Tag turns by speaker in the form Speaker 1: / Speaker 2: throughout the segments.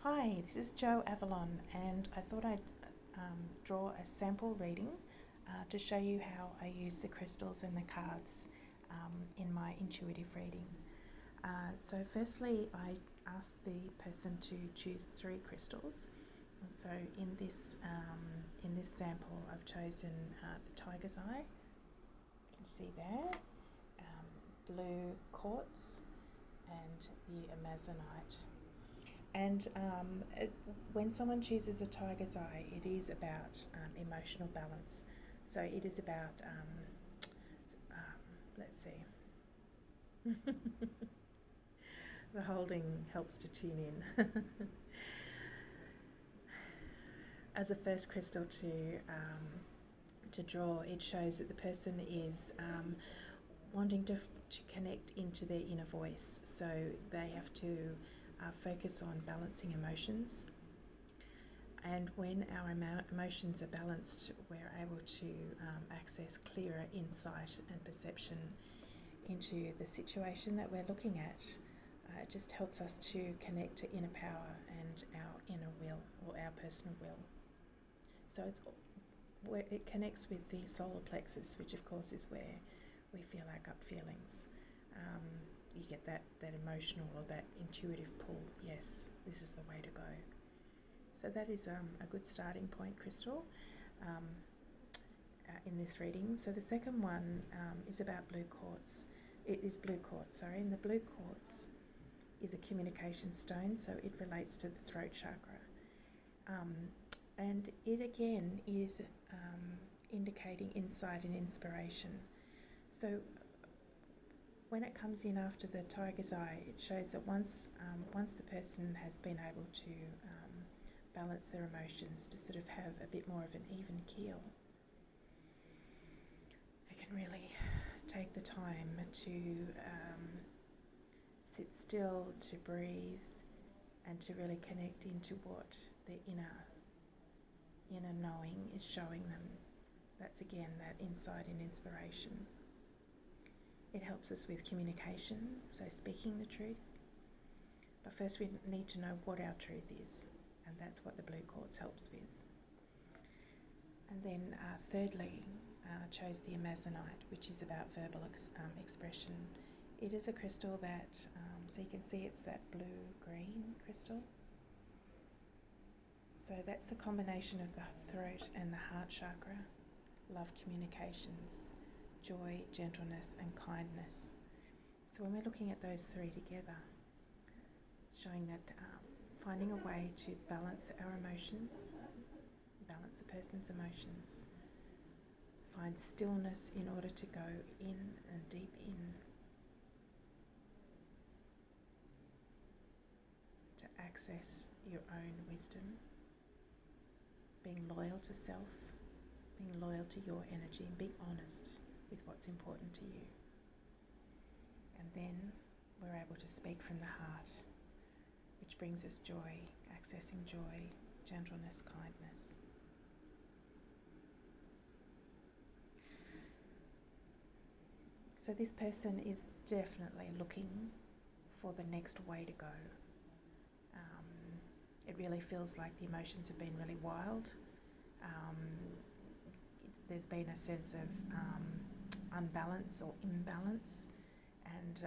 Speaker 1: Hi, this is Jo Avalon, and I thought I'd draw a sample reading to show you how I use the crystals and the cards in my intuitive reading. So firstly, I asked the person to choose 3 crystals, and so in this sample, I've chosen the tiger's eye. You can see there, blue quartz, and the amazonite. And when someone chooses a tiger's eye, it is about emotional balance. So it is about, let's see, the holding helps to tune in. As a first crystal to draw, it shows that the person is wanting to connect into their inner voice. So they have to focus on balancing emotions, and when our emotions are balanced, we're able to access clearer insight and perception into the situation that we're looking at. It just helps us to connect to inner power and our inner will, or our personal will. So it connects with the solar plexus, which of course is where we feel our gut feelings. You get that emotional or that intuitive pull. Yes, this is the way to go. So that is a good starting point crystal in this reading. So the second one is about blue quartz. It is blue quartz, sorry, and the blue quartz is a communication stone, so it relates to the throat chakra. And it again is indicating insight and inspiration. So when it comes in after the tiger's eye, it shows that once the person has been able to balance their emotions, to sort of have a bit more of an even keel, they can really take the time to sit still, to breathe, and to really connect into what their inner knowing is showing them. That's again that insight and inspiration. It helps us with communication, so speaking the truth. But first we need to know what our truth is, and that's what the blue quartz helps with. And then thirdly, I chose the amazonite, which is about verbal expression. It is a crystal that, so you can see it's that blue-green crystal. So that's the combination of the throat and the heart chakra, love communications, joy, gentleness, and kindness. So when we're looking at those 3 together, showing that finding a way to balance our emotions, balance the person's emotions, find stillness in order to go in and deep in, to access your own wisdom, being loyal to self, being loyal to your energy, and being honest with what's important to you. And then we're able to speak from the heart, which brings us joy, accessing joy, gentleness, kindness. So this person is definitely looking for the next way to go. It really feels like the emotions have been really wild. There's been a sense of unbalance or imbalance, and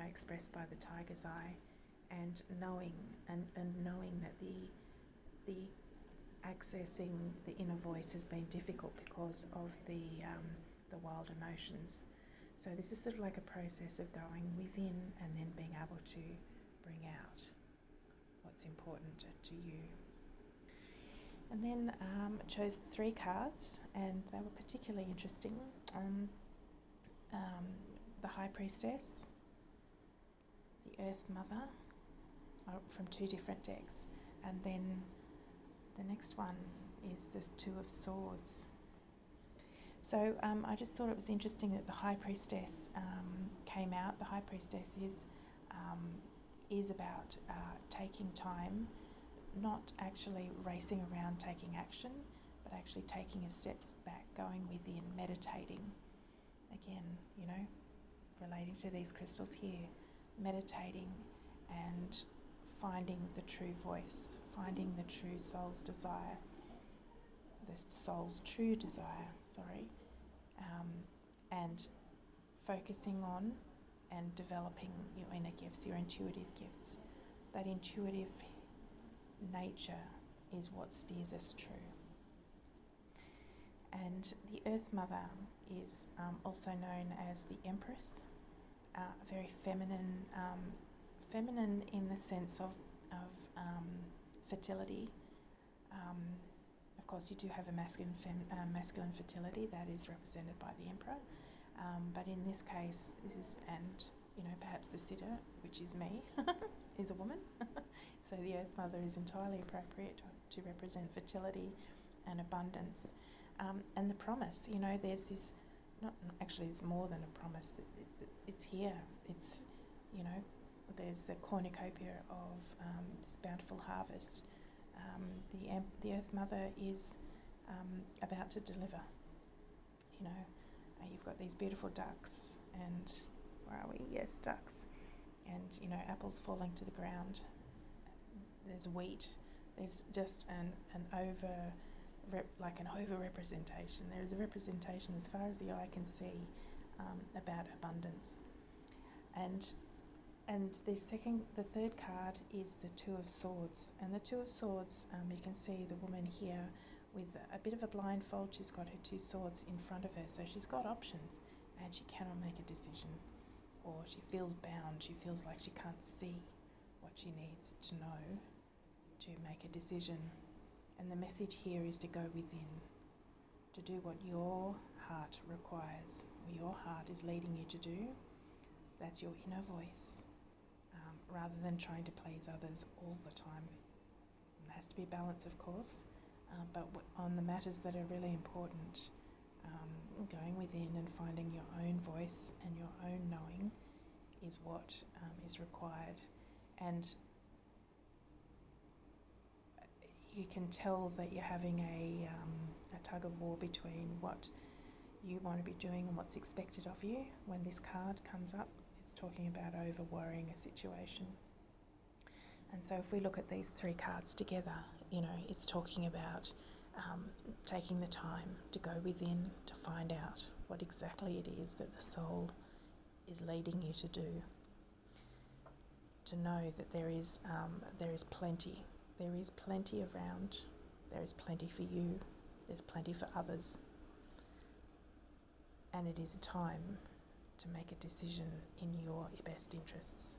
Speaker 1: expressed by the tiger's eye, and knowing that the accessing the inner voice has been difficult because of the wild emotions. So this is sort of like a process of going within and then being able to bring out what's important to you. And then I chose 3 cards, and they were particularly interesting. The High Priestess, the Earth Mother, from 2 different decks, and then the next one is the 2 of Swords. So I just thought it was interesting that the High Priestess came out. The High Priestess is about taking time, not actually racing around taking action, but actually taking a step back, going within, meditating. Again, relating to these crystals here, meditating and finding the true voice, finding the true soul's desire, the soul's true desire, and focusing on and developing your inner gifts, your intuitive gifts. That intuitive nature is what steers us true. And the Earth Mother is also known as the Empress, very feminine, feminine in the sense of fertility. Of course, you do have a masculine fertility that is represented by the Emperor, but in this case, perhaps the sitter, which is me, is a woman. So the Earth Mother is entirely appropriate to represent fertility and abundance. And the promise, there's this, it's more than a promise, it's here. It's, there's the cornucopia of this bountiful harvest. The Earth Mother is about to deliver. You've got these beautiful ducks, and where are we? Yes, ducks. And, apples falling to the ground. There's wheat. There's just an over-representation. There is a representation as far as the eye can see about abundance. And the third card is the Two of Swords. And the Two of Swords, you can see the woman here with a bit of a blindfold. She's got her two swords in front of her, so she's got options, and she cannot make a decision, or she feels bound. She feels like she can't see what she needs to know to make a decision. And the message here is to go within, to do what your heart requires, or your heart is leading you to do. That's your inner voice, rather than trying to please others all the time. And there has to be balance, of course, but on the matters that are really important, going within and finding your own voice and your own knowing is what is required. And you can tell that you're having a tug of war between what you want to be doing and what's expected of you. When this card comes up, it's talking about over-worrying a situation. And so if we look at these three cards together, it's talking about taking the time to go within to find out what exactly it is that the soul is leading you to do. To know that there is plenty. There is plenty around. There is plenty for you. There's plenty for others. And it is time to make a decision in your best interests.